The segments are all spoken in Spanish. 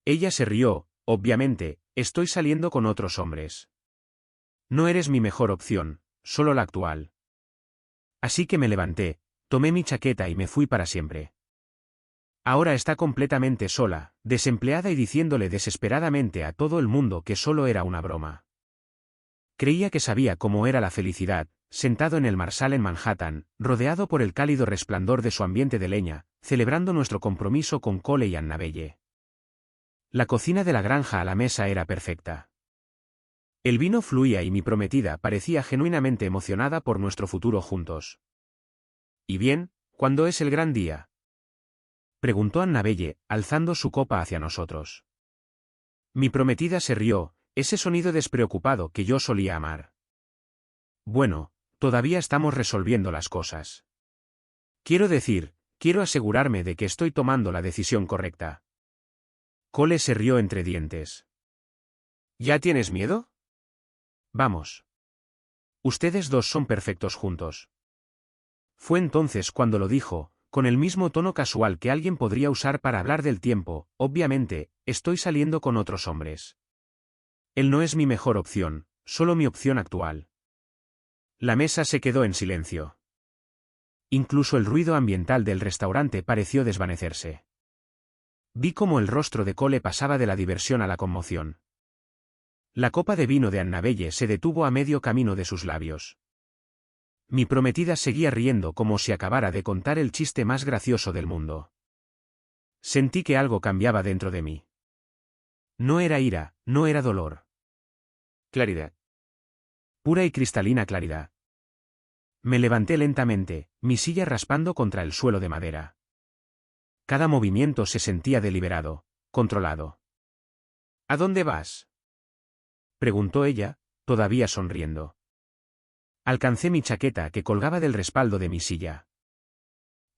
Ella se rió. Obviamente, estoy saliendo con otros hombres. No eres mi mejor opción, solo la actual. Así que me levanté, tomé mi chaqueta y me fui para siempre. Ahora está completamente sola, desempleada y diciéndole desesperadamente a todo el mundo que solo era una broma. Creía que sabía cómo era la felicidad, sentado en el Marsal en Manhattan, rodeado por el cálido resplandor de su ambiente de leña, celebrando nuestro compromiso con Cole y Annabelle. La cocina de la granja a la mesa era perfecta. El vino fluía y mi prometida parecía genuinamente emocionada por nuestro futuro juntos. ¿Y bien, cuándo es el gran día?, preguntó Annabelle, alzando su copa hacia nosotros. Mi prometida se rió, ese sonido despreocupado que yo solía amar. Bueno, todavía estamos resolviendo las cosas. Quiero decir, quiero asegurarme de que estoy tomando la decisión correcta. Cole se rió entre dientes. ¿Ya tienes miedo? Vamos. Ustedes dos son perfectos juntos. Fue entonces cuando lo dijo, con el mismo tono casual que alguien podría usar para hablar del tiempo. Obviamente, estoy saliendo con otros hombres. Él no es mi mejor opción, solo mi opción actual. La mesa se quedó en silencio. Incluso el ruido ambiental del restaurante pareció desvanecerse. Vi cómo el rostro de Cole pasaba de la diversión a la conmoción. La copa de vino de Annabelle se detuvo a medio camino de sus labios. Mi prometida seguía riendo como si acabara de contar el chiste más gracioso del mundo. Sentí que algo cambiaba dentro de mí. No era ira, no era dolor. Claridad. Pura y cristalina claridad. Me levanté lentamente, mi silla raspando contra el suelo de madera. Cada movimiento se sentía deliberado, controlado. ¿A dónde vas?, preguntó ella, todavía sonriendo. Alcancé mi chaqueta que colgaba del respaldo de mi silla.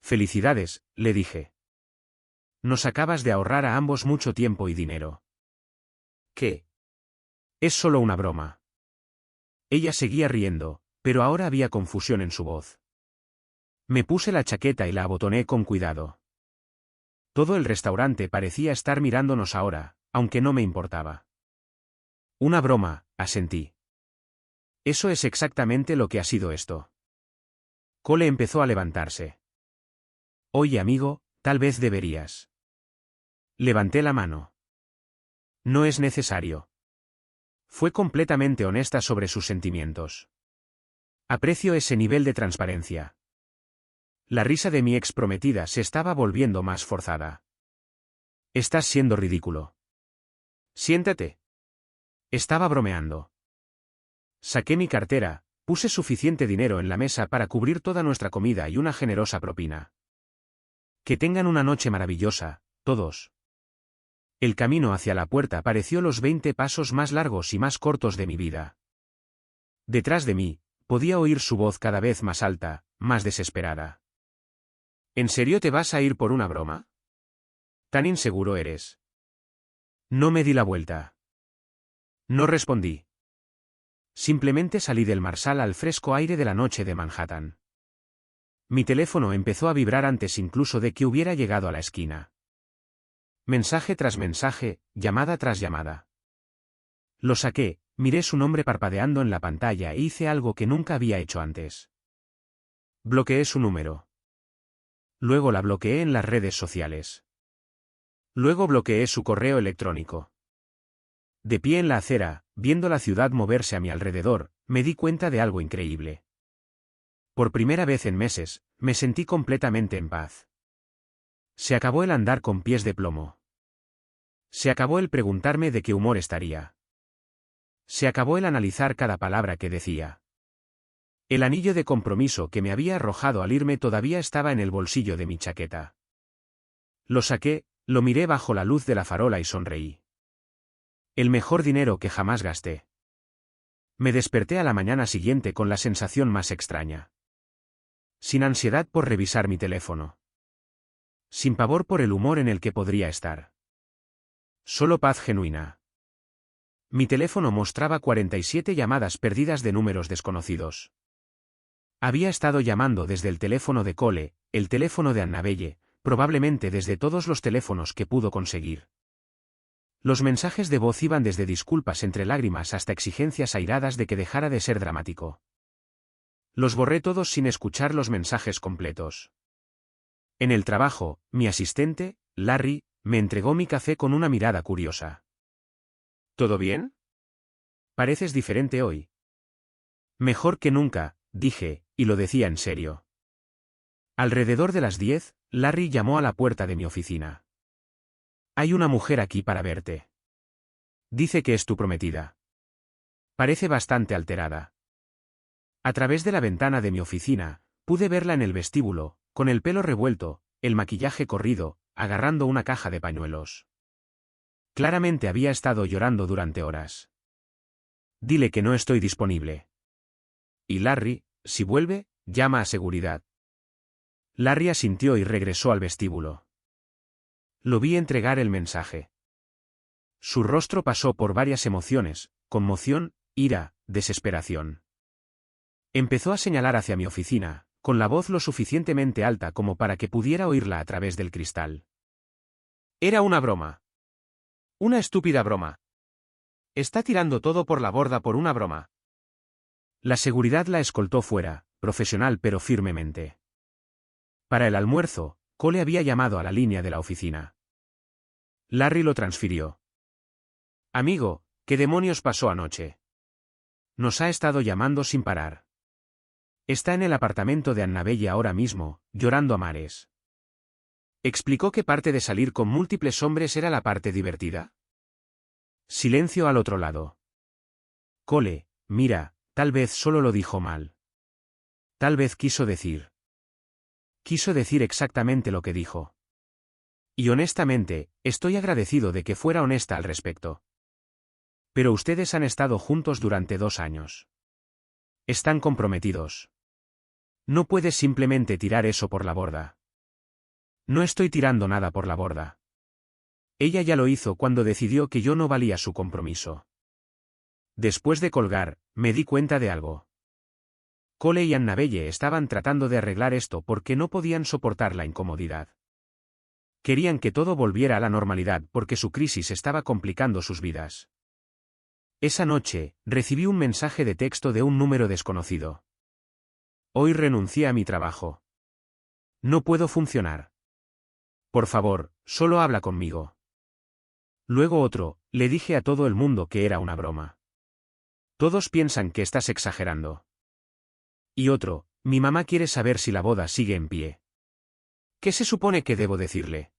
Felicidades, le dije. Nos acabas de ahorrar a ambos mucho tiempo y dinero. ¿Qué? Es solo una broma. Ella seguía riendo, pero ahora había confusión en su voz. Me puse la chaqueta y la abotoné con cuidado. Todo el restaurante parecía estar mirándonos ahora, aunque no me importaba. Una broma, asentí. Eso es exactamente lo que ha sido esto. Cole empezó a levantarse. Oye, amigo, tal vez deberías. Levanté la mano. No es necesario. Fue completamente honesta sobre sus sentimientos. Aprecio ese nivel de transparencia. La risa de mi ex prometida se estaba volviendo más forzada. Estás siendo ridículo. Siéntate. Estaba bromeando. Saqué mi cartera, puse suficiente dinero en la mesa para cubrir toda nuestra comida y una generosa propina. Que tengan una noche maravillosa, todos. El camino hacia la puerta pareció los 20 pasos más largos y más cortos de mi vida. Detrás de mí, podía oír su voz cada vez más alta, más desesperada. ¿En serio te vas a ir por una broma? ¿Tan inseguro eres? No me di la vuelta. No respondí. Simplemente salí del Marsal al fresco aire de la noche de Manhattan. Mi teléfono empezó a vibrar antes incluso de que hubiera llegado a la esquina. Mensaje tras mensaje, llamada tras llamada. Lo saqué, miré su nombre parpadeando en la pantalla e hice algo que nunca había hecho antes. Bloqueé su número. Luego la bloqueé en las redes sociales. Luego bloqueé su correo electrónico. De pie en la acera, viendo la ciudad moverse a mi alrededor, me di cuenta de algo increíble. Por primera vez en meses, me sentí completamente en paz. Se acabó el andar con pies de plomo. Se acabó el preguntarme de qué humor estaría. Se acabó el analizar cada palabra que decía. El anillo de compromiso que me había arrojado al irme todavía estaba en el bolsillo de mi chaqueta. Lo saqué, lo miré bajo la luz de la farola y sonreí. El mejor dinero que jamás gasté. Me desperté a la mañana siguiente con la sensación más extraña. Sin ansiedad por revisar mi teléfono. Sin pavor por el humor en el que podría estar. Solo paz genuina. Mi teléfono mostraba 47 llamadas perdidas de números desconocidos. Había estado llamando desde el teléfono de Cole, el teléfono de Annabelle, probablemente desde todos los teléfonos que pudo conseguir. Los mensajes de voz iban desde disculpas entre lágrimas hasta exigencias airadas de que dejara de ser dramático. Los borré todos sin escuchar los mensajes completos. En el trabajo, mi asistente, Larry, me entregó mi café con una mirada curiosa. ¿Todo bien? Pareces diferente hoy. Mejor que nunca, dije, y lo decía en serio. Alrededor de las 10, Larry llamó a la puerta de mi oficina. Hay una mujer aquí para verte. Dice que es tu prometida. Parece bastante alterada. A través de la ventana de mi oficina, pude verla en el vestíbulo, con el pelo revuelto, el maquillaje corrido, agarrando una caja de pañuelos. Claramente había estado llorando durante horas. Dile que no estoy disponible. Y Larry, si vuelve, llama a seguridad. Larry asintió y regresó al vestíbulo. Lo vi entregar el mensaje. Su rostro pasó por varias emociones, conmoción, ira, desesperación. Empezó a señalar hacia mi oficina, con la voz lo suficientemente alta como para que pudiera oírla a través del cristal. Era una broma. Una estúpida broma. Está tirando todo por la borda por una broma. La seguridad la escoltó fuera, profesional pero firmemente. Para el almuerzo, Cole había llamado a la línea de la oficina. Larry lo transfirió. Amigo, ¿qué demonios pasó anoche? Nos ha estado llamando sin parar. Está en el apartamento de Annabelle ahora mismo, llorando a mares. ¿Explicó que parte de salir con múltiples hombres era la parte divertida? Silencio al otro lado. Cole, mira, tal vez solo lo dijo mal. Tal vez quiso decir exactamente lo que dijo. Y honestamente, estoy agradecido de que fuera honesta al respecto. Pero ustedes han estado juntos durante 2 años. Están comprometidos. No puedes simplemente tirar eso por la borda. No estoy tirando nada por la borda. Ella ya lo hizo cuando decidió que yo no valía su compromiso. Después de colgar, me di cuenta de algo. Cole y Annabelle estaban tratando de arreglar esto porque no podían soportar la incomodidad. Querían que todo volviera a la normalidad porque su crisis estaba complicando sus vidas. Esa noche, recibí un mensaje de texto de un número desconocido. Hoy renuncié a mi trabajo. No puedo funcionar. Por favor, solo habla conmigo. Luego otro, le dije a todo el mundo que era una broma. Todos piensan que estás exagerando. Y otro, mi mamá quiere saber si la boda sigue en pie. ¿Qué se supone que debo decirle?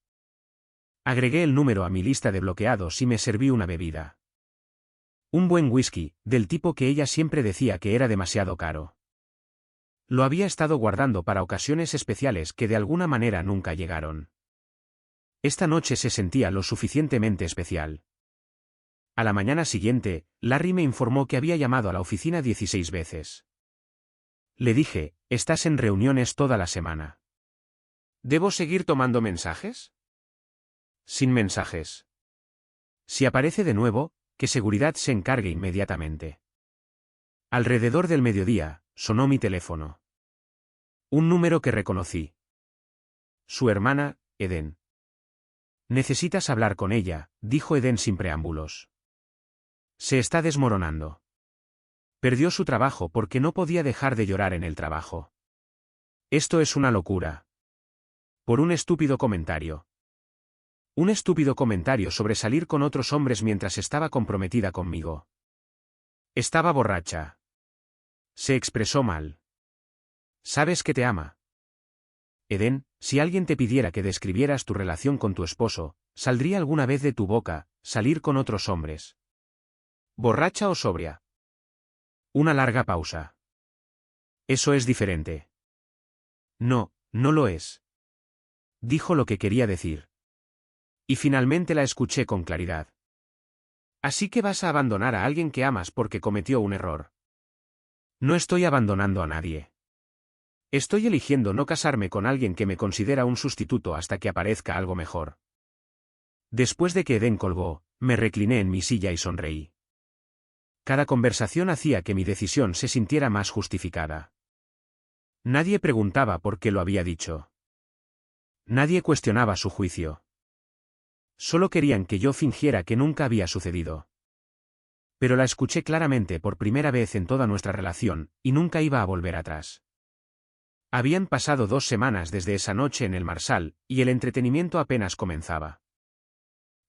Agregué el número a mi lista de bloqueados y me serví una bebida. Un buen whisky, del tipo que ella siempre decía que era demasiado caro. Lo había estado guardando para ocasiones especiales que de alguna manera nunca llegaron. Esta noche se sentía lo suficientemente especial. A la mañana siguiente, Larry me informó que había llamado a la oficina 16 veces. Le dije, ¿estás en reuniones toda la semana? ¿Debo seguir tomando mensajes? Sin mensajes. Si aparece de nuevo, que seguridad se encargue inmediatamente. Alrededor del mediodía, sonó mi teléfono. Un número que reconocí. Su hermana, Eden. Necesitas hablar con ella, dijo Eden sin preámbulos. Se está desmoronando. Perdió su trabajo porque no podía dejar de llorar en el trabajo. Esto es una locura. Por un estúpido comentario. Un estúpido comentario sobre salir con otros hombres mientras estaba comprometida conmigo. Estaba borracha. Se expresó mal. Sabes que te ama. Eden, si alguien te pidiera que describieras tu relación con tu esposo, ¿saldría alguna vez de tu boca, salir con otros hombres? ¿Borracha o sobria? Una larga pausa. Eso es diferente. No, no lo es. Dijo lo que quería decir. Y finalmente la escuché con claridad. Así que vas a abandonar a alguien que amas porque cometió un error. No estoy abandonando a nadie. Estoy eligiendo no casarme con alguien que me considera un sustituto hasta que aparezca algo mejor. Después de que Eden colgó, me recliné en mi silla y sonreí. Cada conversación hacía que mi decisión se sintiera más justificada. Nadie preguntaba por qué lo había dicho. Nadie cuestionaba su juicio. Solo querían que yo fingiera que nunca había sucedido. Pero la escuché claramente por primera vez en toda nuestra relación, y nunca iba a volver atrás. Habían pasado 2 semanas desde esa noche en el Marsal, y el entretenimiento apenas comenzaba.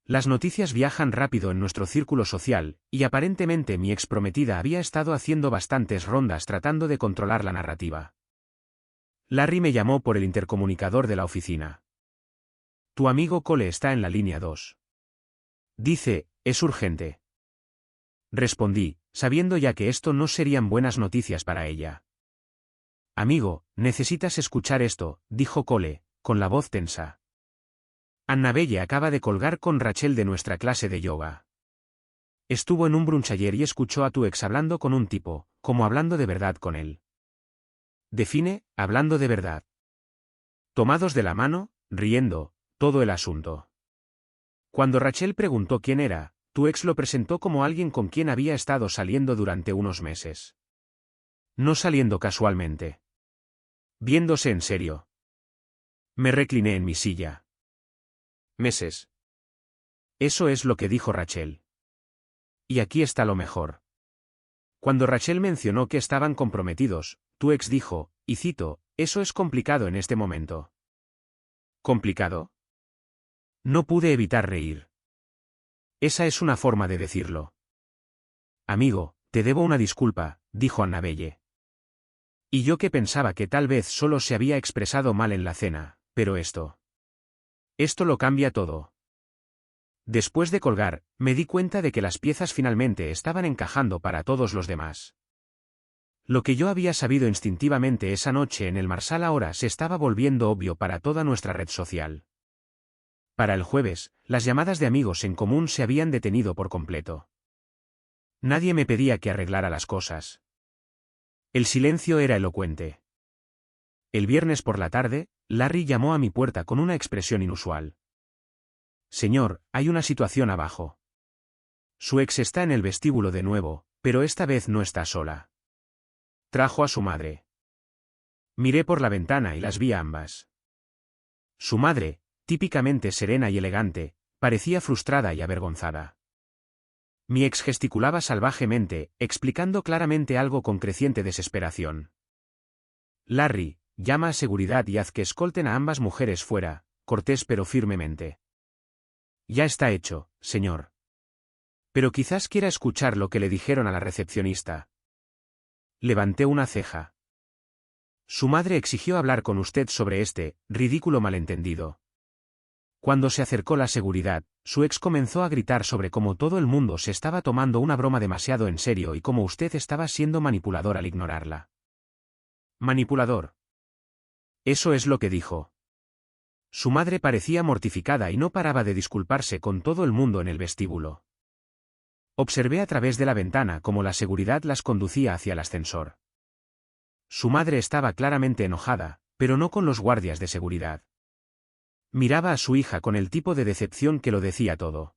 Las noticias viajan rápido en nuestro círculo social, y aparentemente mi exprometida había estado haciendo bastantes rondas tratando de controlar la narrativa. Larry me llamó por el intercomunicador de la oficina. Tu amigo Cole está en la línea 2. Dice, es urgente. Respondí, sabiendo ya que esto no serían buenas noticias para ella. Amigo, necesitas escuchar esto, dijo Cole, con la voz tensa. Annabelle acaba de colgar con Rachel de nuestra clase de yoga. Estuvo en un brunch ayer y escuchó a tu ex hablando con un tipo, como hablando de verdad con él. Define, hablando de verdad. Tomados de la mano, riendo, todo el asunto. Cuando Rachel preguntó quién era, tu ex lo presentó como alguien con quien había estado saliendo durante unos meses. No saliendo casualmente. Viéndose en serio. Me recliné en mi silla. Meses. Eso es lo que dijo Rachel. Y aquí está lo mejor. Cuando Rachel mencionó que estaban comprometidos, tu ex dijo, y cito, eso es complicado en este momento. ¿Complicado? No pude evitar reír. Esa es una forma de decirlo. Amigo, te debo una disculpa, dijo Annabelle. Y yo que pensaba que tal vez solo se había expresado mal en la cena, pero esto lo cambia todo. Después de colgar, me di cuenta de que las piezas finalmente estaban encajando para todos los demás. Lo que yo había sabido instintivamente esa noche en el Marsal ahora se estaba volviendo obvio para toda nuestra red social. Para el jueves, las llamadas de amigos en común se habían detenido por completo. Nadie me pedía que arreglara las cosas. El silencio era elocuente. El viernes por la tarde, Larry llamó a mi puerta con una expresión inusual. Señor, hay una situación abajo. Su ex está en el vestíbulo de nuevo, pero esta vez no está sola. Trajo a su madre. Miré por la ventana y las vi a ambas. Su madre, típicamente serena y elegante, parecía frustrada y avergonzada. Mi ex gesticulaba salvajemente, explicando claramente algo con creciente desesperación. Larry, llama a seguridad y haz que escolten a ambas mujeres fuera, cortés pero firmemente. Ya está hecho, señor. Pero quizás quiera escuchar lo que le dijeron a la recepcionista. Levanté una ceja. Su madre exigió hablar con usted sobre este ridículo malentendido. Cuando se acercó la seguridad, su ex comenzó a gritar sobre cómo todo el mundo se estaba tomando una broma demasiado en serio y cómo usted estaba siendo manipulador al ignorarla. Manipulador. Eso es lo que dijo. Su madre parecía mortificada y no paraba de disculparse con todo el mundo en el vestíbulo. Observé a través de la ventana cómo la seguridad las conducía hacia el ascensor. Su madre estaba claramente enojada, pero no con los guardias de seguridad. Miraba a su hija con el tipo de decepción que lo decía todo.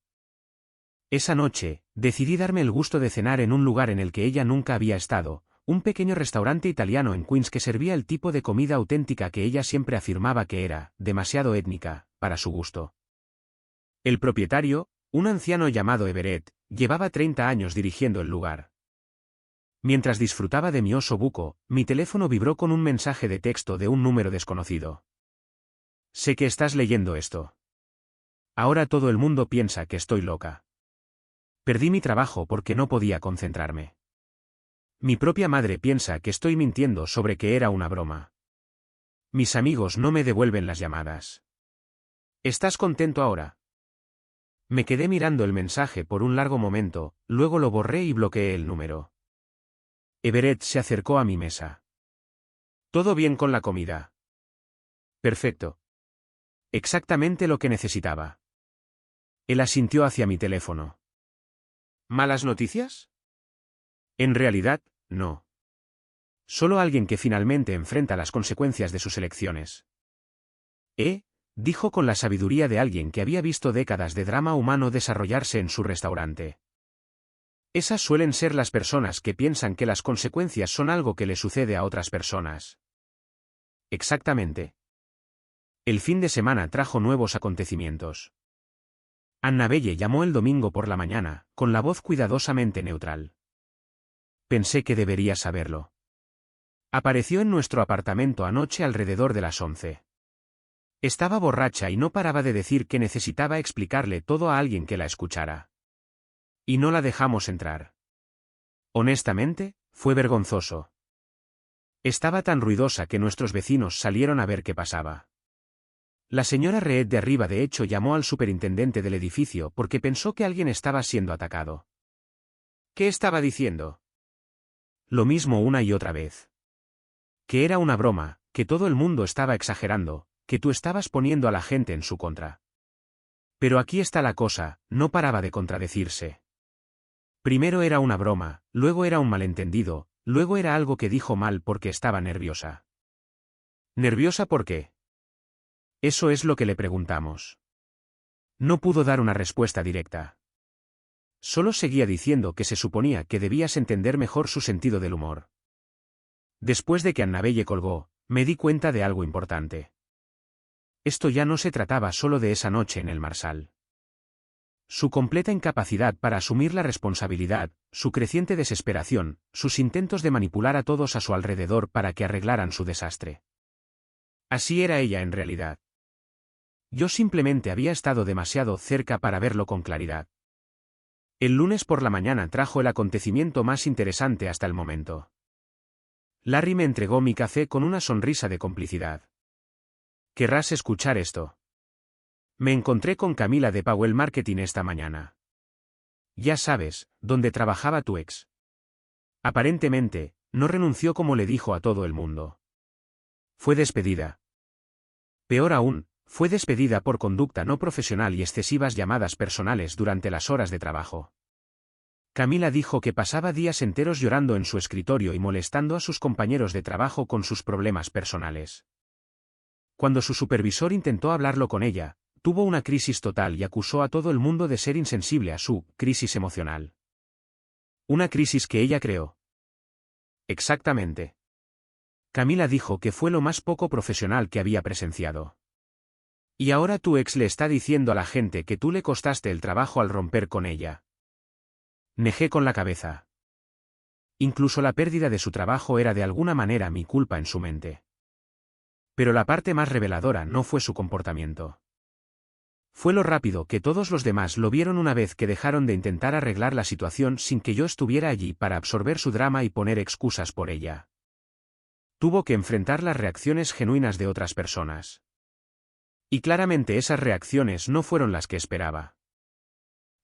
Esa noche, decidí darme el gusto de cenar en un lugar en el que ella nunca había estado, un pequeño restaurante italiano en Queens que servía el tipo de comida auténtica que ella siempre afirmaba que era, demasiado étnica, para su gusto. El propietario, un anciano llamado Everett, llevaba 30 años dirigiendo el lugar. Mientras disfrutaba de mi oso buco, mi teléfono vibró con un mensaje de texto de un número desconocido. Sé que estás leyendo esto. Ahora todo el mundo piensa que estoy loca. Perdí mi trabajo porque no podía concentrarme. Mi propia madre piensa que estoy mintiendo sobre que era una broma. Mis amigos no me devuelven las llamadas. ¿Estás contento ahora? Me quedé mirando el mensaje por un largo momento, luego lo borré y bloqueé el número. Everett se acercó a mi mesa. ¿Todo bien con la comida? Perfecto. Exactamente lo que necesitaba. Él asintió hacia mi teléfono. ¿Malas noticias? En realidad, no. Solo alguien que finalmente enfrenta las consecuencias de sus elecciones. Dijo con la sabiduría de alguien que había visto décadas de drama humano desarrollarse en su restaurante. Esas suelen ser las personas que piensan que las consecuencias son algo que le sucede a otras personas. Exactamente. El fin de semana trajo nuevos acontecimientos. Annabelle llamó el domingo por la mañana, con la voz cuidadosamente neutral. Pensé que debería saberlo. Apareció en nuestro apartamento anoche alrededor de las 11. Estaba borracha y no paraba de decir que necesitaba explicarle todo a alguien que la escuchara. Y no la dejamos entrar. Honestamente, fue vergonzoso. Estaba tan ruidosa que nuestros vecinos salieron a ver qué pasaba. La señora Reed de arriba de hecho llamó al superintendente del edificio porque pensó que alguien estaba siendo atacado. ¿Qué estaba diciendo? Lo mismo una y otra vez. Que era una broma, que todo el mundo estaba exagerando, que tú estabas poniendo a la gente en su contra. Pero aquí está la cosa, no paraba de contradecirse. Primero era una broma, luego era un malentendido, luego era algo que dijo mal porque estaba nerviosa. ¿Nerviosa por qué? Eso es lo que le preguntamos. No pudo dar una respuesta directa. Solo seguía diciendo que se suponía que debías entender mejor su sentido del humor. Después de que Annabelle colgó, me di cuenta de algo importante. Esto ya no se trataba solo de esa noche en el Marsal. Su completa incapacidad para asumir la responsabilidad, su creciente desesperación, sus intentos de manipular a todos a su alrededor para que arreglaran su desastre. Así era ella en realidad. Yo simplemente había estado demasiado cerca para verlo con claridad. El lunes por la mañana trajo el acontecimiento más interesante hasta el momento. Larry me entregó mi café con una sonrisa de complicidad. ¿Querrás escuchar esto? Me encontré con Camila de Powell Marketing esta mañana. Ya sabes, donde trabajaba tu ex. Aparentemente, no renunció como le dijo a todo el mundo. Fue despedida. Peor aún, fue despedida por conducta no profesional y excesivas llamadas personales durante las horas de trabajo. Camila dijo que pasaba días enteros llorando en su escritorio y molestando a sus compañeros de trabajo con sus problemas personales. Cuando su supervisor intentó hablarlo con ella, tuvo una crisis total y acusó a todo el mundo de ser insensible a su crisis emocional. Una crisis que ella creó. Exactamente. Camila dijo que fue lo más poco profesional que había presenciado. Y ahora tu ex le está diciendo a la gente que tú le costaste el trabajo al romper con ella. Negé con la cabeza. Incluso la pérdida de su trabajo era de alguna manera mi culpa en su mente. Pero la parte más reveladora no fue su comportamiento. Fue lo rápido que todos los demás lo vieron una vez que dejaron de intentar arreglar la situación sin que yo estuviera allí para absorber su drama y poner excusas por ella. Tuvo que enfrentar las reacciones genuinas de otras personas. Y claramente esas reacciones no fueron las que esperaba.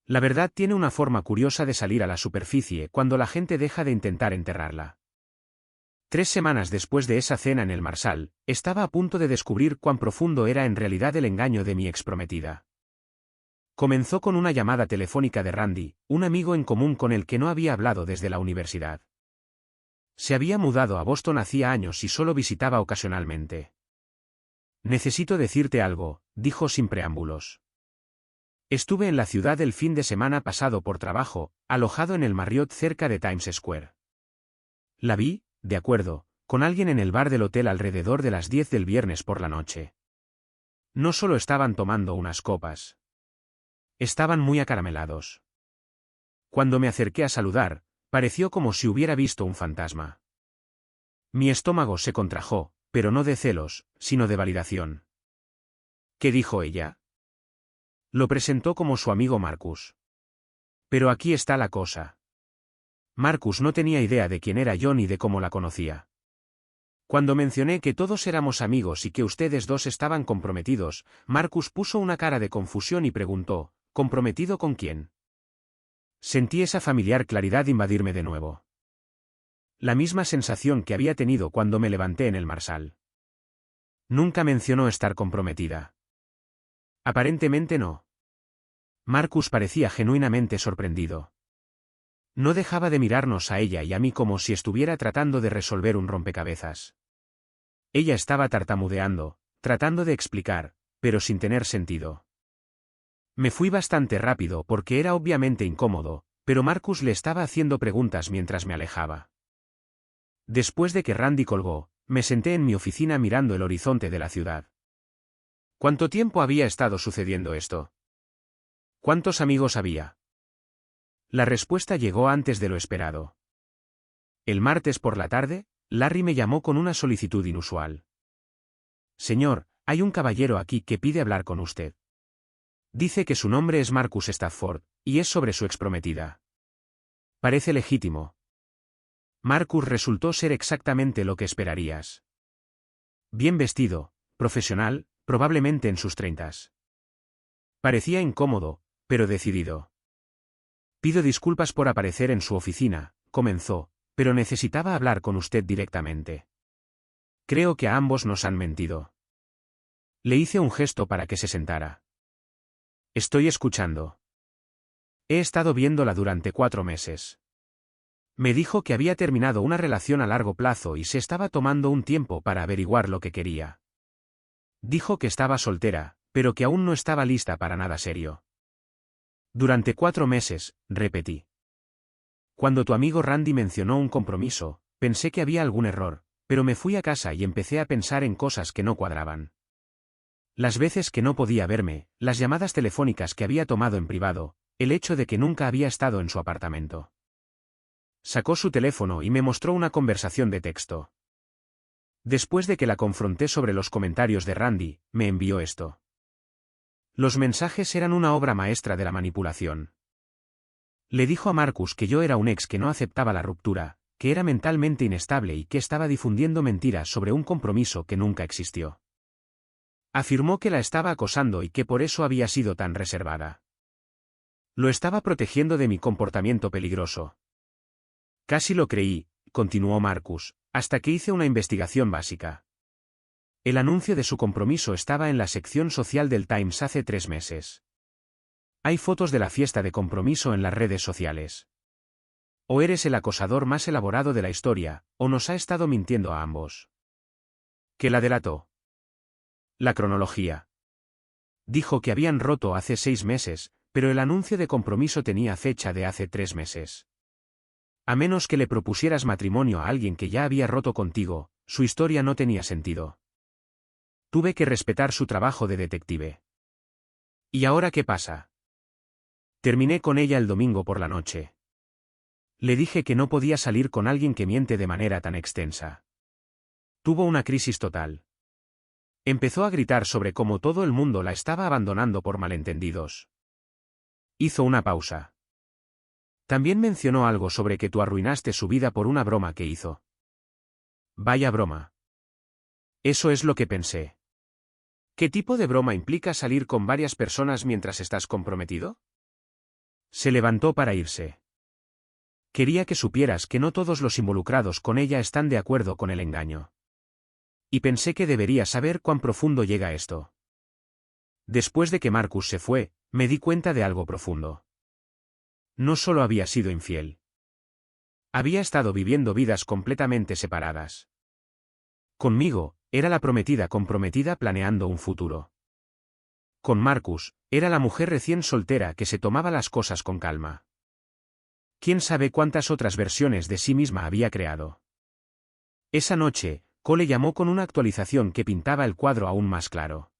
La verdad tiene una forma curiosa de salir a la superficie cuando la gente deja de intentar enterrarla. 3 semanas después de esa cena en el Marsal, estaba a punto de descubrir cuán profundo era en realidad el engaño de mi exprometida. Comenzó con una llamada telefónica de Randy, un amigo en común con el que no había hablado desde la universidad. Se había mudado a Boston hacía años y solo visitaba ocasionalmente. Necesito decirte algo, dijo sin preámbulos. Estuve en la ciudad el fin de semana pasado por trabajo, alojado en el Marriott cerca de Times Square. La vi, de acuerdo, con alguien en el bar del hotel alrededor de las 10 del viernes por la noche. No solo estaban tomando unas copas. Estaban muy acaramelados. Cuando me acerqué a saludar, pareció como si hubiera visto un fantasma. Mi estómago se contrajo, pero no de celos, sino de validación. ¿Qué dijo ella? Lo presentó como su amigo Marcus. Pero aquí está la cosa. Marcus no tenía idea de quién era yo ni de cómo la conocía. Cuando mencioné que todos éramos amigos y que ustedes dos estaban comprometidos, Marcus puso una cara de confusión y preguntó, ¿comprometido con quién? Sentí esa familiar claridad invadirme de nuevo. La misma sensación que había tenido cuando me levanté en el Marsal. Nunca mencionó estar comprometida. Aparentemente no. Marcus parecía genuinamente sorprendido. No dejaba de mirarnos a ella y a mí como si estuviera tratando de resolver un rompecabezas. Ella estaba tartamudeando, tratando de explicar, pero sin tener sentido. Me fui bastante rápido porque era obviamente incómodo, pero Marcus le estaba haciendo preguntas mientras me alejaba. Después de que Randy colgó, me senté en mi oficina mirando el horizonte de la ciudad. ¿Cuánto tiempo había estado sucediendo esto? ¿Cuántos amigos había? La respuesta llegó antes de lo esperado. El martes por la tarde, Larry me llamó con una solicitud inusual. Señor, hay un caballero aquí que pide hablar con usted. Dice que su nombre es Marcus Stafford, y es sobre su exprometida. Parece legítimo. Marcus resultó ser exactamente lo que esperarías. Bien vestido, profesional, probablemente en sus 30. Parecía incómodo, pero decidido. Pido disculpas por aparecer en su oficina, comenzó, pero necesitaba hablar con usted directamente. Creo que a ambos nos han mentido. Le hice un gesto para que se sentara. Estoy escuchando. He estado viéndola durante 4 meses. Me dijo que había terminado una relación a largo plazo y se estaba tomando un tiempo para averiguar lo que quería. Dijo que estaba soltera, pero que aún no estaba lista para nada serio. Durante 4 meses, repetí. Cuando tu amigo Randy mencionó un compromiso, pensé que había algún error, pero me fui a casa y empecé a pensar en cosas que no cuadraban. Las veces que no podía verme, las llamadas telefónicas que había tomado en privado, el hecho de que nunca había estado en su apartamento. Sacó su teléfono y me mostró una conversación de texto. Después de que la confronté sobre los comentarios de Randy, me envió esto. Los mensajes eran una obra maestra de la manipulación. Le dijo a Marcus que yo era un ex que no aceptaba la ruptura, que era mentalmente inestable y que estaba difundiendo mentiras sobre un compromiso que nunca existió. Afirmó que la estaba acosando y que por eso había sido tan reservada. Lo estaba protegiendo de mi comportamiento peligroso. Casi lo creí, continuó Marcus, hasta que hice una investigación básica. El anuncio de su compromiso estaba en la sección social del Times hace 3 meses. Hay fotos de la fiesta de compromiso en las redes sociales. O eres el acosador más elaborado de la historia, o nos ha estado mintiendo a ambos. ¿Qué la delató? La cronología. Dijo que habían roto hace 6 meses, pero el anuncio de compromiso tenía fecha de hace 3 meses. A menos que le propusieras matrimonio a alguien que ya había roto contigo, su historia no tenía sentido. Tuve que respetar su trabajo de detective. ¿Y ahora qué pasa? Terminé con ella el domingo por la noche. Le dije que no podía salir con alguien que miente de manera tan extensa. Tuvo una crisis total. Empezó a gritar sobre cómo todo el mundo la estaba abandonando por malentendidos. Hizo una pausa. También mencionó algo sobre que tú arruinaste su vida por una broma que hizo. Vaya broma. Eso es lo que pensé. ¿Qué tipo de broma implica salir con varias personas mientras estás comprometido? Se levantó para irse. Quería que supieras que no todos los involucrados con ella están de acuerdo con el engaño. Y pensé que deberías saber cuán profundo llega esto. Después de que Marcus se fue, me di cuenta de algo profundo. No solo había sido infiel. Había estado viviendo vidas completamente separadas. Conmigo, era la prometida comprometida planeando un futuro. Con Marcus, era la mujer recién soltera que se tomaba las cosas con calma. ¿Quién sabe cuántas otras versiones de sí misma había creado? Esa noche, Cole llamó con una actualización que pintaba el cuadro aún más claro.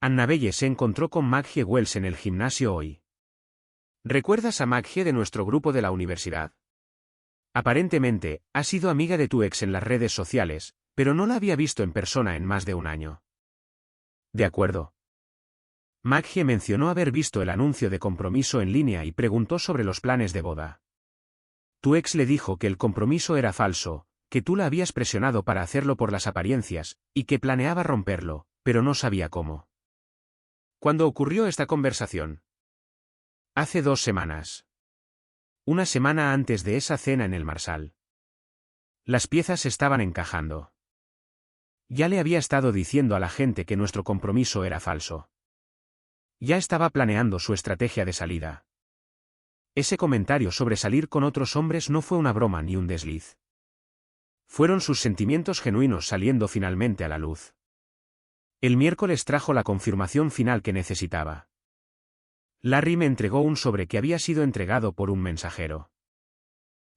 Annabelle se encontró con Maggie Wells en el gimnasio hoy. ¿Recuerdas a Maggie de nuestro grupo de la universidad? Aparentemente, ha sido amiga de tu ex en las redes sociales, pero no la había visto en persona en más de un año. De acuerdo. Maggie mencionó haber visto el anuncio de compromiso en línea y preguntó sobre los planes de boda. Tu ex le dijo que el compromiso era falso, que tú la habías presionado para hacerlo por las apariencias, y que planeaba romperlo, pero no sabía cómo. ¿Cuándo ocurrió esta conversación? Hace 2 semanas. Una semana antes de esa cena en el Marsal. Las piezas estaban encajando. Ya le había estado diciendo a la gente que nuestro compromiso era falso. Ya estaba planeando su estrategia de salida. Ese comentario sobre salir con otros hombres no fue una broma ni un desliz. Fueron sus sentimientos genuinos saliendo finalmente a la luz. El miércoles trajo la confirmación final que necesitaba. Larry me entregó un sobre que había sido entregado por un mensajero.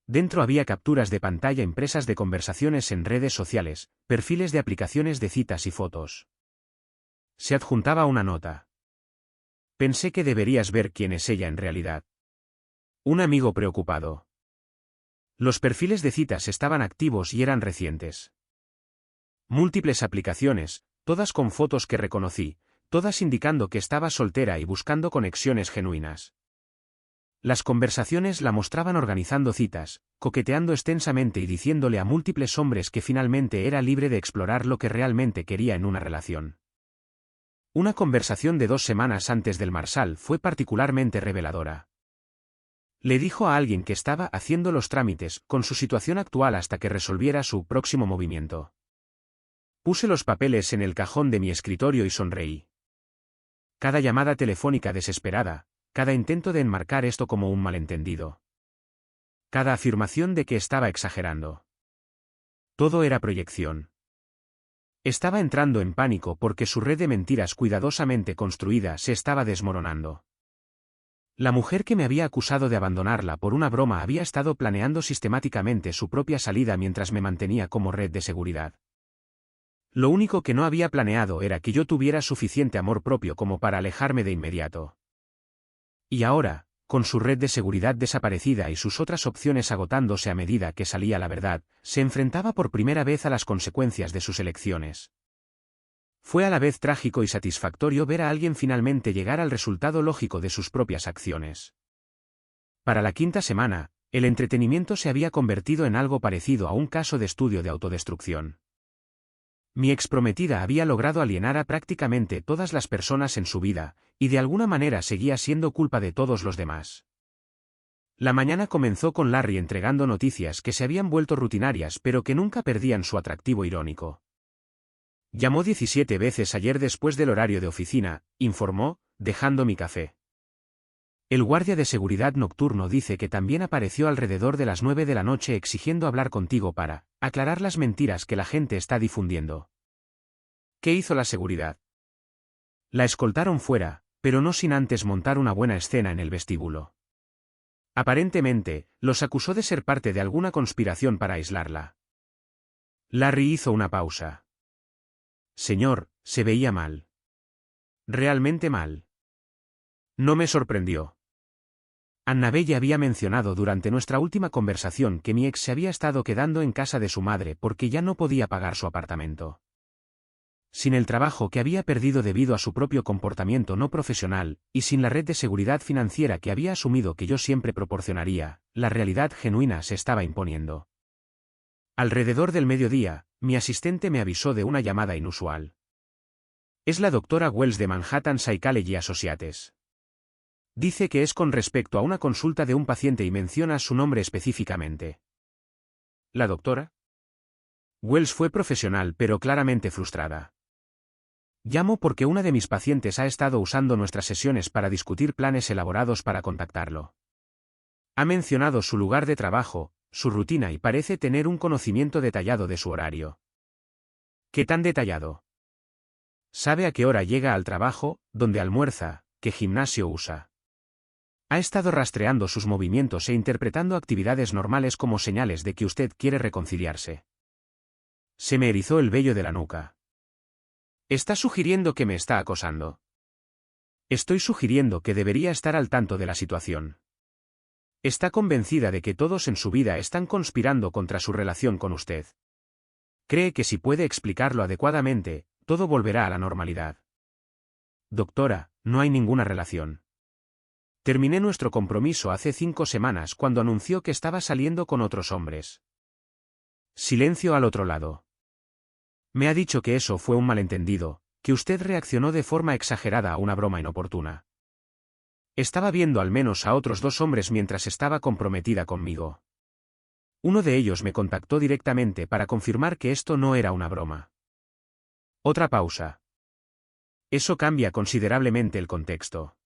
Dentro había capturas de pantalla impresas de conversaciones en redes sociales, perfiles de aplicaciones de citas y fotos. Se adjuntaba una nota. Pensé que deberías ver quién es ella en realidad. Un amigo preocupado. Los perfiles de citas estaban activos y eran recientes. Múltiples aplicaciones, todas con fotos que reconocí, todas indicando que estaba soltera y buscando conexiones genuinas. Las conversaciones la mostraban organizando citas, coqueteando extensamente y diciéndole a múltiples hombres que finalmente era libre de explorar lo que realmente quería en una relación. Una conversación de 2 semanas antes del Marsal fue particularmente reveladora. Le dijo a alguien que estaba haciendo los trámites con su situación actual hasta que resolviera su próximo movimiento. Puse los papeles en el cajón de mi escritorio y sonreí. Cada llamada telefónica desesperada, cada intento de enmarcar esto como un malentendido. Cada afirmación de que estaba exagerando. Todo era proyección. Estaba entrando en pánico porque su red de mentiras cuidadosamente construida se estaba desmoronando. La mujer que me había acusado de abandonarla por una broma había estado planeando sistemáticamente su propia salida mientras me mantenía como red de seguridad. Lo único que no había planeado era que yo tuviera suficiente amor propio como para alejarme de inmediato. Y ahora, con su red de seguridad desaparecida y sus otras opciones agotándose a medida que salía la verdad, se enfrentaba por primera vez a las consecuencias de sus elecciones. Fue a la vez trágico y satisfactorio ver a alguien finalmente llegar al resultado lógico de sus propias acciones. Para la 5ª semana, el entretenimiento se había convertido en algo parecido a un caso de estudio de autodestrucción. Mi exprometida había logrado alienar a prácticamente todas las personas en su vida, y de alguna manera seguía siendo culpa de todos los demás. La mañana comenzó con Larry entregando noticias que se habían vuelto rutinarias pero que nunca perdían su atractivo irónico. Llamó 17 veces ayer después del horario de oficina, informó, dejando mi café. El guardia de seguridad nocturno dice que también apareció alrededor de las 9 de la noche exigiendo hablar contigo para aclarar las mentiras que la gente está difundiendo. ¿Qué hizo la seguridad? La escoltaron fuera, pero no sin antes montar una buena escena en el vestíbulo. Aparentemente, los acusó de ser parte de alguna conspiración para aislarla. Larry hizo una pausa. Señor, se veía mal. Realmente mal. No me sorprendió. Annabelle había mencionado durante nuestra última conversación que mi ex se había estado quedando en casa de su madre porque ya no podía pagar su apartamento. Sin el trabajo que había perdido debido a su propio comportamiento no profesional, y sin la red de seguridad financiera que había asumido que yo siempre proporcionaría, la realidad genuina se estaba imponiendo. Alrededor del mediodía, mi asistente me avisó de una llamada inusual. Es la doctora Wells de Manhattan Psychology Associates. Dice que es con respecto a una consulta de un paciente y menciona su nombre específicamente. ¿La doctora? Wells fue profesional pero claramente frustrada. Llamo porque una de mis pacientes ha estado usando nuestras sesiones para discutir planes elaborados para contactarlo. Ha mencionado su lugar de trabajo, su rutina y parece tener un conocimiento detallado de su horario. ¿Qué tan detallado? Sabe a qué hora llega al trabajo, dónde almuerza, qué gimnasio usa. Ha estado rastreando sus movimientos e interpretando actividades normales como señales de que usted quiere reconciliarse. Se me erizó el vello de la nuca. ¿Está sugiriendo que me está acosando? Estoy sugiriendo que debería estar al tanto de la situación. Está convencida de que todos en su vida están conspirando contra su relación con usted. Cree que si puede explicarlo adecuadamente, todo volverá a la normalidad. Doctora, no hay ninguna relación. Terminé nuestro compromiso hace 5 semanas cuando anunció que estaba saliendo con otros hombres. Silencio al otro lado. Me ha dicho que eso fue un malentendido, que usted reaccionó de forma exagerada a una broma inoportuna. Estaba viendo al menos a otros 2 hombres mientras estaba comprometida conmigo. Uno de ellos me contactó directamente para confirmar que esto no era una broma. Otra pausa. Eso cambia considerablemente el contexto.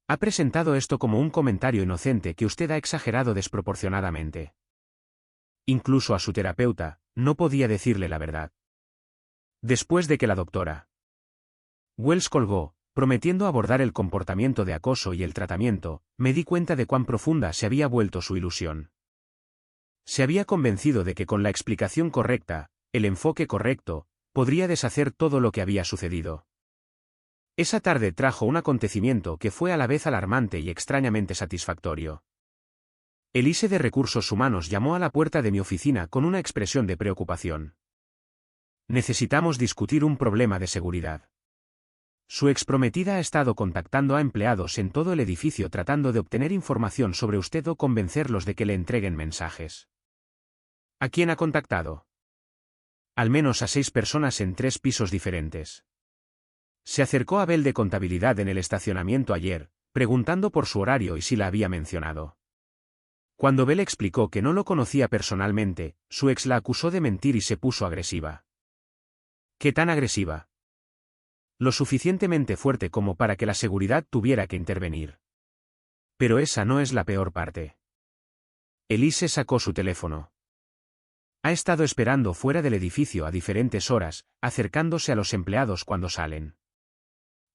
Ha presentado esto como un comentario inocente que usted ha exagerado desproporcionadamente. Incluso a su terapeuta, no podía decirle la verdad. Después de que la doctora Wells colgó, prometiendo abordar el comportamiento de acoso y el tratamiento, me di cuenta de cuán profunda se había vuelto su ilusión. Se había convencido de que con la explicación correcta, el enfoque correcto, podría deshacer todo lo que había sucedido. Esa tarde trajo un acontecimiento que fue a la vez alarmante y extrañamente satisfactorio. Elise de Recursos Humanos llamó a la puerta de mi oficina con una expresión de preocupación. Necesitamos discutir un problema de seguridad. Su exprometida ha estado contactando a empleados en todo el edificio tratando de obtener información sobre usted o convencerlos de que le entreguen mensajes. ¿A quién ha contactado? Al menos a 6 personas en 3 pisos diferentes. Se acercó a Bel de Contabilidad en el estacionamiento ayer, preguntando por su horario y si la había mencionado. Cuando Bel explicó que no lo conocía personalmente, su ex la acusó de mentir y se puso agresiva. ¿Qué tan agresiva? Lo suficientemente fuerte como para que la seguridad tuviera que intervenir. Pero esa no es la peor parte. Elise sacó su teléfono. Ha estado esperando fuera del edificio a diferentes horas, acercándose a los empleados cuando salen.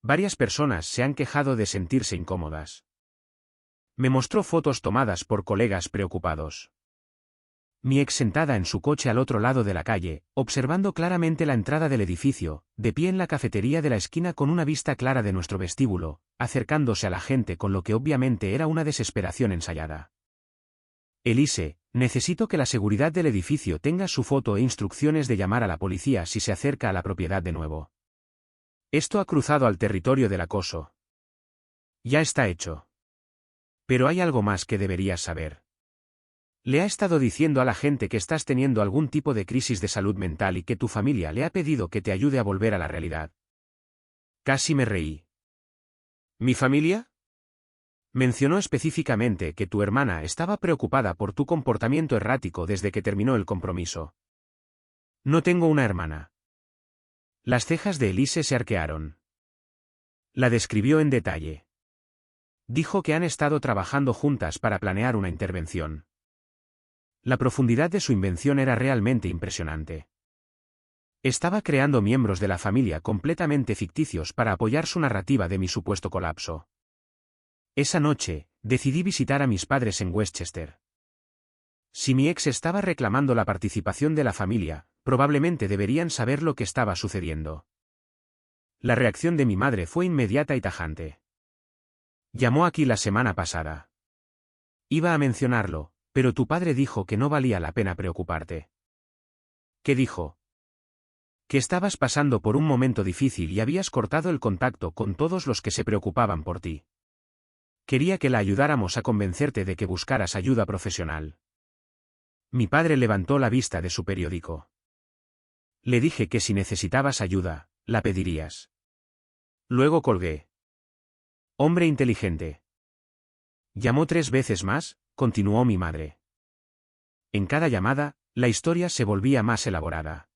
Varias personas se han quejado de sentirse incómodas. Me mostró fotos tomadas por colegas preocupados. Mi ex sentada en su coche al otro lado de la calle, observando claramente la entrada del edificio, de pie en la cafetería de la esquina con una vista clara de nuestro vestíbulo, acercándose a la gente con lo que obviamente era una desesperación ensayada. Elise, necesito que la seguridad del edificio tenga su foto e instrucciones de llamar a la policía si se acerca a la propiedad de nuevo. Esto ha cruzado al territorio del acoso. Ya está hecho. Pero hay algo más que deberías saber. Le ha estado diciendo a la gente que estás teniendo algún tipo de crisis de salud mental y que tu familia le ha pedido que te ayude a volver a la realidad. Casi me reí. ¿Mi familia? Mencionó específicamente que tu hermana estaba preocupada por tu comportamiento errático desde que terminó el compromiso. No tengo una hermana. Las cejas de Elise se arquearon. La describió en detalle. Dijo que han estado trabajando juntas para planear una intervención. La profundidad de su invención era realmente impresionante. Estaba creando miembros de la familia completamente ficticios para apoyar su narrativa de mi supuesto colapso. Esa noche, decidí visitar a mis padres en Westchester. Si mi ex estaba reclamando la participación de la familia, probablemente deberían saber lo que estaba sucediendo. La reacción de mi madre fue inmediata y tajante. Llamó aquí la semana pasada. Iba a mencionarlo, pero tu padre dijo que no valía la pena preocuparte. ¿Qué dijo? Que estabas pasando por un momento difícil y habías cortado el contacto con todos los que se preocupaban por ti. Quería que la ayudáramos a convencerte de que buscaras ayuda profesional. Mi padre levantó la vista de su periódico. Le dije que si necesitabas ayuda, la pedirías. Luego colgué. Hombre inteligente. Llamó 3 veces más, continuó mi madre. En cada llamada, la historia se volvía más elaborada.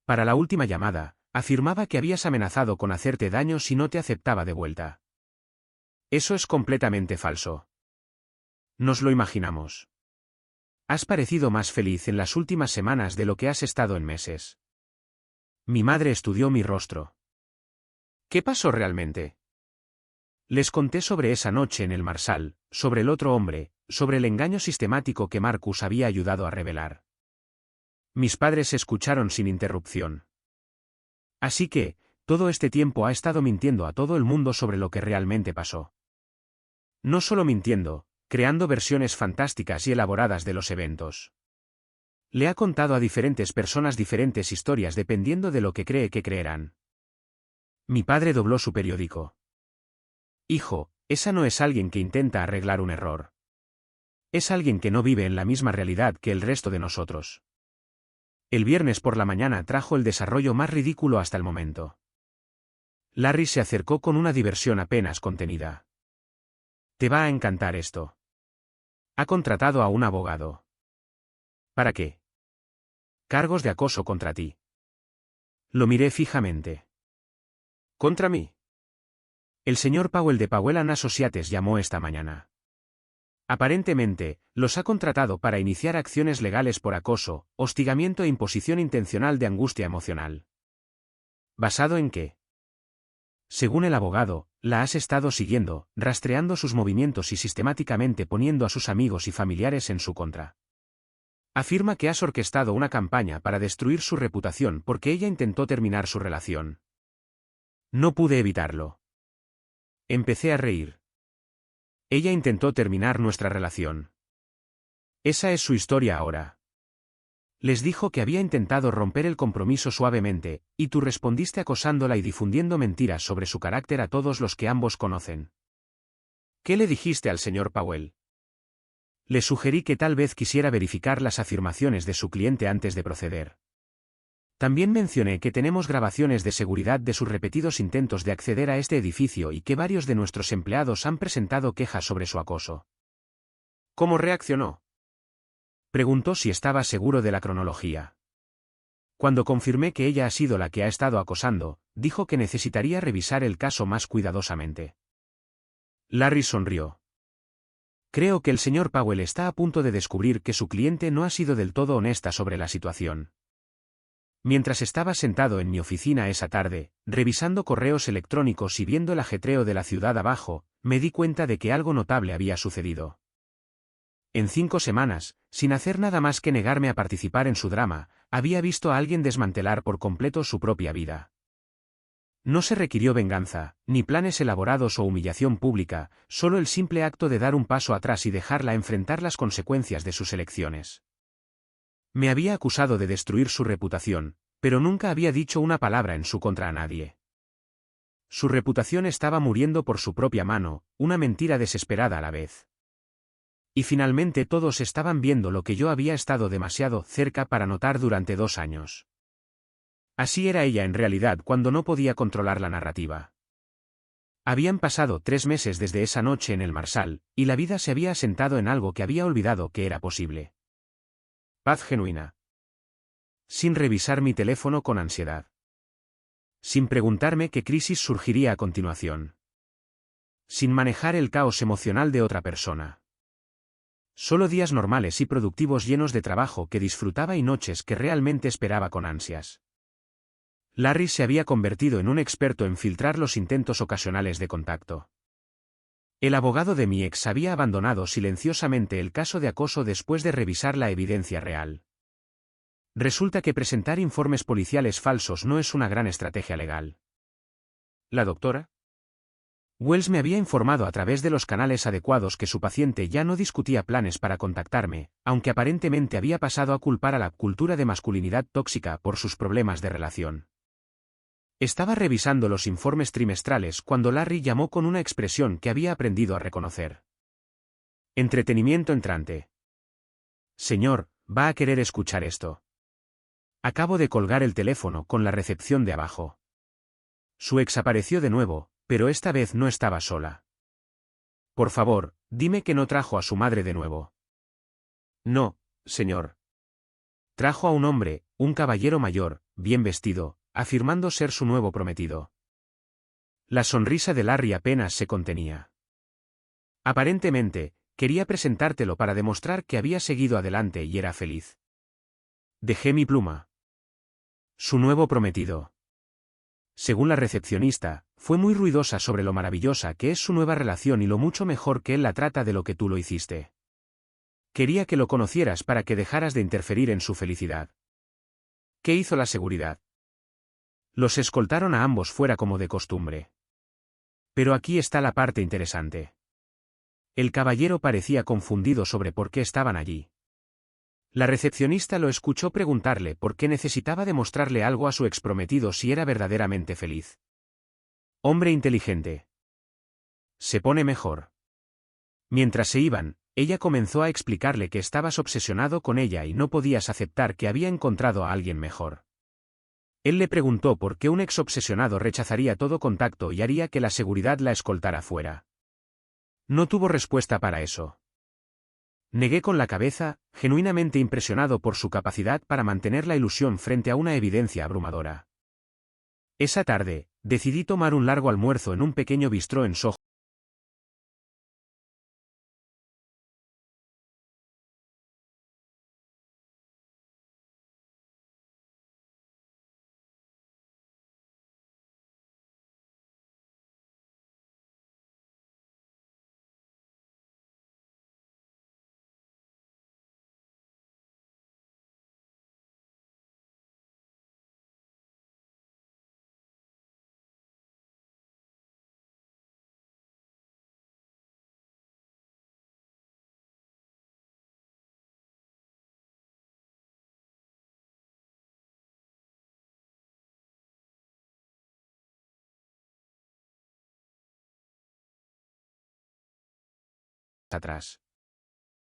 Para la última llamada, afirmaba que habías amenazado con hacerte daño si no te aceptaba de vuelta. Eso es completamente falso. Nos lo imaginamos. Has parecido más feliz en las últimas semanas de lo que has estado en meses. Mi madre estudió mi rostro. ¿Qué pasó realmente? Les conté sobre esa noche en el Marsal, sobre el otro hombre, sobre el engaño sistemático que Marcus había ayudado a revelar. Mis padres escucharon sin interrupción. Así que, todo este tiempo ha estado mintiendo a todo el mundo sobre lo que realmente pasó. No solo mintiendo, creando versiones fantásticas y elaboradas de los eventos. Le ha contado a diferentes personas diferentes historias dependiendo de lo que cree que creerán. Mi padre dobló su periódico. Hijo, esa no es alguien que intenta arreglar un error. Es alguien que no vive en la misma realidad que el resto de nosotros. El viernes por la mañana trajo el desarrollo más ridículo hasta el momento. Larry se acercó con una diversión apenas contenida. Te va a encantar esto. Ha contratado a un abogado. ¿Para qué? Cargos de acoso contra ti. Lo miré fijamente. ¿Contra mí? El señor Powell de Powell & Associates llamó esta mañana. Aparentemente, los ha contratado para iniciar acciones legales por acoso, hostigamiento e imposición intencional de angustia emocional. ¿Basado en qué? Según el abogado, la has estado siguiendo, rastreando sus movimientos y sistemáticamente poniendo a sus amigos y familiares en su contra. Afirma que has orquestado una campaña para destruir su reputación porque ella intentó terminar su relación. No pude evitarlo. Empecé a reír. Ella intentó terminar nuestra relación. Esa es su historia ahora. Les dijo que había intentado romper el compromiso suavemente, y tú respondiste acosándola y difundiendo mentiras sobre su carácter a todos los que ambos conocen. ¿Qué le dijiste al señor Powell? Le sugerí que tal vez quisiera verificar las afirmaciones de su cliente antes de proceder. También mencioné que tenemos grabaciones de seguridad de sus repetidos intentos de acceder a este edificio y que varios de nuestros empleados han presentado quejas sobre su acoso. ¿Cómo reaccionó? Preguntó si estaba seguro de la cronología. Cuando confirmé que ella ha sido la que ha estado acosando, dijo que necesitaría revisar el caso más cuidadosamente. Larry sonrió. Creo que el señor Powell está a punto de descubrir que su cliente no ha sido del todo honesta sobre la situación. Mientras estaba sentado en mi oficina esa tarde, revisando correos electrónicos y viendo el ajetreo de la ciudad abajo, me di cuenta de que algo notable había sucedido. En 5 semanas, sin hacer nada más que negarme a participar en su drama, había visto a alguien desmantelar por completo su propia vida. No se requirió venganza, ni planes elaborados o humillación pública, solo el simple acto de dar un paso atrás y dejarla enfrentar las consecuencias de sus elecciones. Me había acusado de destruir su reputación, pero nunca había dicho una palabra en su contra a nadie. Su reputación estaba muriendo por su propia mano, una mentira desesperada a la vez. Y finalmente todos estaban viendo lo que yo había estado demasiado cerca para notar durante 2 años. Así era ella en realidad cuando no podía controlar la narrativa. Habían pasado 3 meses desde esa noche en el Marsal, y la vida se había asentado en algo que había olvidado que era posible. Paz genuina. Sin revisar mi teléfono con ansiedad. Sin preguntarme qué crisis surgiría a continuación. Sin manejar el caos emocional de otra persona. Solo días normales y productivos llenos de trabajo que disfrutaba y noches que realmente esperaba con ansias. Larry se había convertido en un experto en filtrar los intentos ocasionales de contacto. El abogado de mi ex había abandonado silenciosamente el caso de acoso después de revisar la evidencia real. Resulta que presentar informes policiales falsos no es una gran estrategia legal. ¿La doctora? Wells me había informado a través de los canales adecuados que su paciente ya no discutía planes para contactarme, aunque aparentemente había pasado a culpar a la cultura de masculinidad tóxica por sus problemas de relación. Estaba revisando los informes trimestrales cuando Larry llamó con una expresión que había aprendido a reconocer. Entretenimiento entrante. Señor, va a querer escuchar esto. Acabo de colgar el teléfono con la recepción de abajo. Su ex apareció de nuevo, pero esta vez no estaba sola. Por favor, dime que no trajo a su madre de nuevo. No, señor. Trajo a un hombre, un caballero mayor, bien vestido, afirmando ser su nuevo prometido. La sonrisa de Larry apenas se contenía. Aparentemente, quería presentártelo para demostrar que había seguido adelante y era feliz. Dejé mi pluma. Su nuevo prometido. Según la recepcionista, fue muy ruidosa sobre lo maravillosa que es su nueva relación y lo mucho mejor que él la trata de lo que tú lo hiciste. Quería que lo conocieras para que dejaras de interferir en su felicidad. ¿Qué hizo la seguridad? Los escoltaron a ambos fuera como de costumbre. Pero aquí está la parte interesante. El caballero parecía confundido sobre por qué estaban allí. La recepcionista lo escuchó preguntarle por qué necesitaba demostrarle algo a su exprometido si era verdaderamente feliz. Hombre inteligente. Se pone mejor. Mientras se iban, ella comenzó a explicarle que estabas obsesionado con ella y no podías aceptar que había encontrado a alguien mejor. Él le preguntó por qué un ex obsesionado rechazaría todo contacto y haría que la seguridad la escoltara fuera. No tuvo respuesta para eso. Negué con la cabeza, genuinamente impresionado por su capacidad para mantener la ilusión frente a una evidencia abrumadora. Esa tarde, decidí tomar un largo almuerzo en un pequeño bistró en Soho. atrás.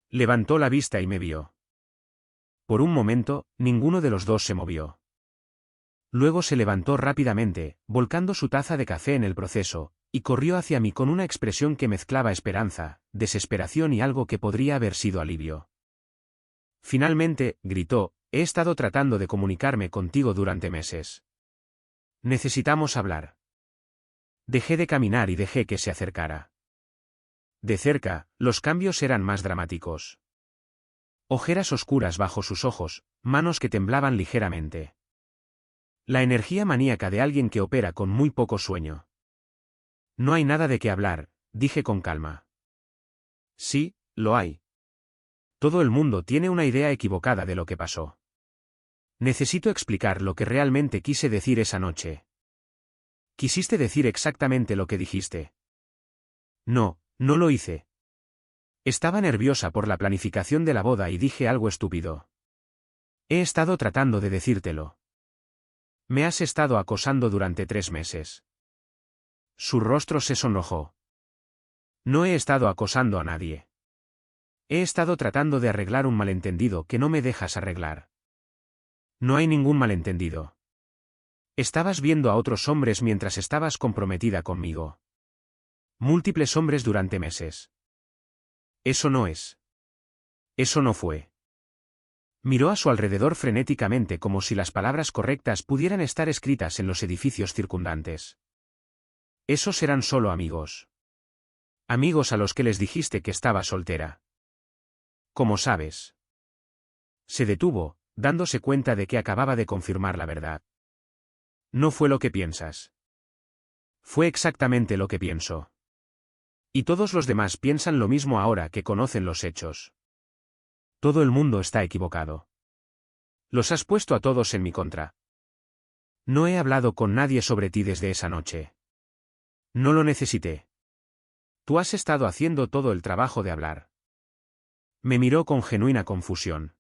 Levantó la vista y me vio. Por un momento, ninguno de los dos se movió. Luego se levantó rápidamente, volcando su taza de café en el proceso, y corrió hacia mí con una expresión que mezclaba esperanza, desesperación y algo que podría haber sido alivio. Finalmente, gritó, he estado tratando de comunicarme contigo durante meses. Necesitamos hablar. Dejé de caminar y dejé que se acercara. De cerca, los cambios eran más dramáticos. Ojeras oscuras bajo sus ojos, manos que temblaban ligeramente. La energía maníaca de alguien que opera con muy poco sueño. No hay nada de qué hablar, dije con calma. Sí, lo hay. Todo el mundo tiene una idea equivocada de lo que pasó. Necesito explicar lo que realmente quise decir esa noche. ¿Quisiste decir exactamente lo que dijiste? No, no lo hice. Estaba nerviosa por la planificación de la boda y dije algo estúpido. He estado tratando de decírtelo. Me has estado acosando durante 3 meses. Su rostro se sonrojó. No he estado acosando a nadie. He estado tratando de arreglar un malentendido que no me dejas arreglar. No hay ningún malentendido. Estabas viendo a otros hombres mientras estabas comprometida conmigo. Múltiples hombres durante meses. Eso no es. Eso no fue. Miró a su alrededor frenéticamente como si las palabras correctas pudieran estar escritas en los edificios circundantes. Esos eran solo amigos. Amigos a los que les dijiste que estaba soltera. ¿Cómo sabes? Se detuvo, dándose cuenta de que acababa de confirmar la verdad. No fue lo que piensas. Fue exactamente lo que pienso. Y todos los demás piensan lo mismo ahora que conocen los hechos. Todo el mundo está equivocado. Los has puesto a todos en mi contra. No he hablado con nadie sobre ti desde esa noche. No lo necesité. Tú has estado haciendo todo el trabajo de hablar. Me miró con genuina confusión.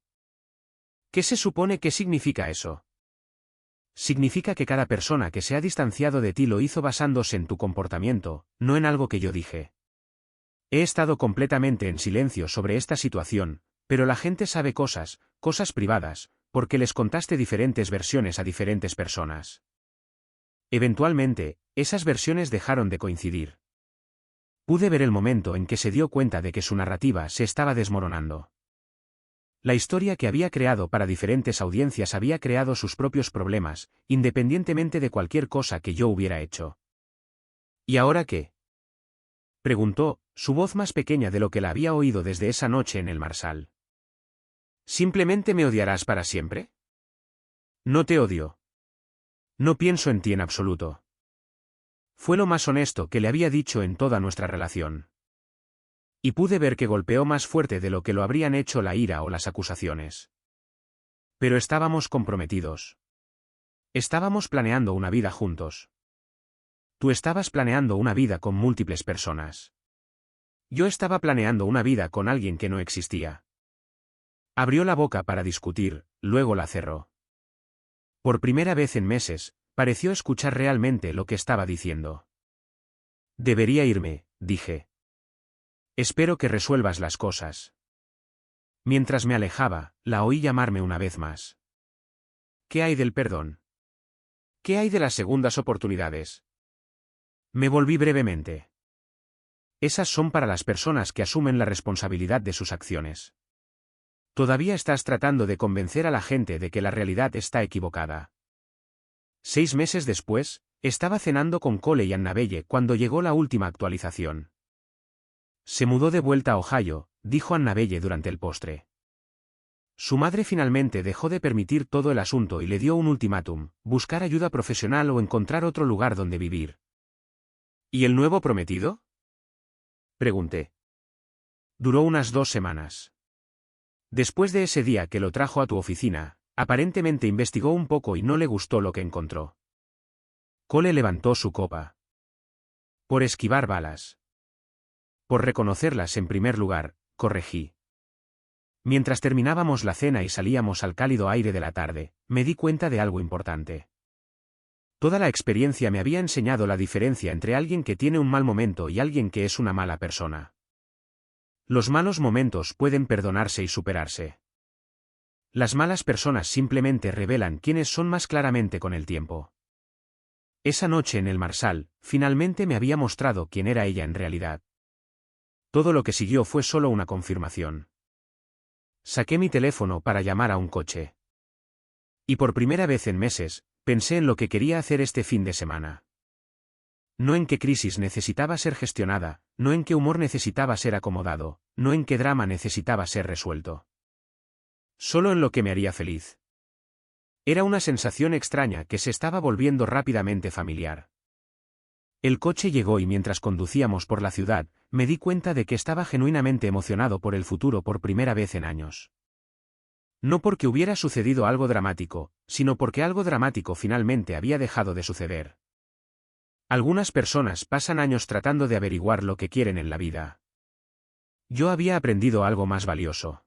¿Qué se supone que significa eso? Significa que cada persona que se ha distanciado de ti lo hizo basándose en tu comportamiento, no en algo que yo dije. He estado completamente en silencio sobre esta situación, pero la gente sabe cosas privadas, porque les contaste diferentes versiones a diferentes personas. Eventualmente, esas versiones dejaron de coincidir. Pude ver el momento en que se dio cuenta de que su narrativa se estaba desmoronando. La historia que había creado para diferentes audiencias había creado sus propios problemas, independientemente de cualquier cosa que yo hubiera hecho. ¿Y ahora qué? Preguntó, su voz más pequeña de lo que la había oído desde esa noche en el Marsal. ¿Simplemente me odiarás para siempre? No te odio. No pienso en ti en absoluto. Fue lo más honesto que le había dicho en toda nuestra relación. Y pude ver que golpeó más fuerte de lo que lo habrían hecho la ira o las acusaciones. Pero estábamos comprometidos. Estábamos planeando una vida juntos. Tú estabas planeando una vida con múltiples personas. Yo estaba planeando una vida con alguien que no existía. Abrió la boca para discutir, luego la cerró. Por primera vez en meses, pareció escuchar realmente lo que estaba diciendo. Debería irme, dije. Espero que resuelvas las cosas. Mientras me alejaba, la oí llamarme una vez más. ¿Qué hay del perdón? ¿Qué hay de las segundas oportunidades? Me volví brevemente. Esas son para las personas que asumen la responsabilidad de sus acciones. Todavía estás tratando de convencer a la gente de que la realidad está equivocada. 6 meses después, estaba cenando con Cole y Annabelle cuando llegó la última actualización. Se mudó de vuelta a Ohio, dijo Annabelle durante el postre. Su madre finalmente dejó de permitir todo el asunto y le dio un ultimátum: buscar ayuda profesional o encontrar otro lugar donde vivir. ¿Y el nuevo prometido? Pregunté. Duró unas 2 semanas. Después de ese día que lo trajo a tu oficina, aparentemente investigó un poco y no le gustó lo que encontró. Cole levantó su copa. Por esquivar balas. Por reconocerlas en primer lugar, corregí. Mientras terminábamos la cena y salíamos al cálido aire de la tarde, me di cuenta de algo importante. Toda la experiencia me había enseñado la diferencia entre alguien que tiene un mal momento y alguien que es una mala persona. Los malos momentos pueden perdonarse y superarse. Las malas personas simplemente revelan quiénes son más claramente con el tiempo. Esa noche en el Marsal, finalmente me había mostrado quién era ella en realidad. Todo lo que siguió fue solo una confirmación. Saqué mi teléfono para llamar a un coche. Y por primera vez en meses, pensé en lo que quería hacer este fin de semana. No en qué crisis necesitaba ser gestionada, no en qué humor necesitaba ser acomodado, no en qué drama necesitaba ser resuelto. Solo en lo que me haría feliz. Era una sensación extraña que se estaba volviendo rápidamente familiar. El coche llegó y mientras conducíamos por la ciudad, me di cuenta de que estaba genuinamente emocionado por el futuro por primera vez en años. No porque hubiera sucedido algo dramático, sino porque algo dramático finalmente había dejado de suceder. Algunas personas pasan años tratando de averiguar lo que quieren en la vida. Yo había aprendido algo más valioso.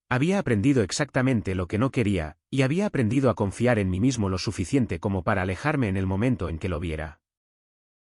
Había aprendido exactamente lo que no quería, y había aprendido a confiar en mí mismo lo suficiente como para alejarme en el momento en que lo viera.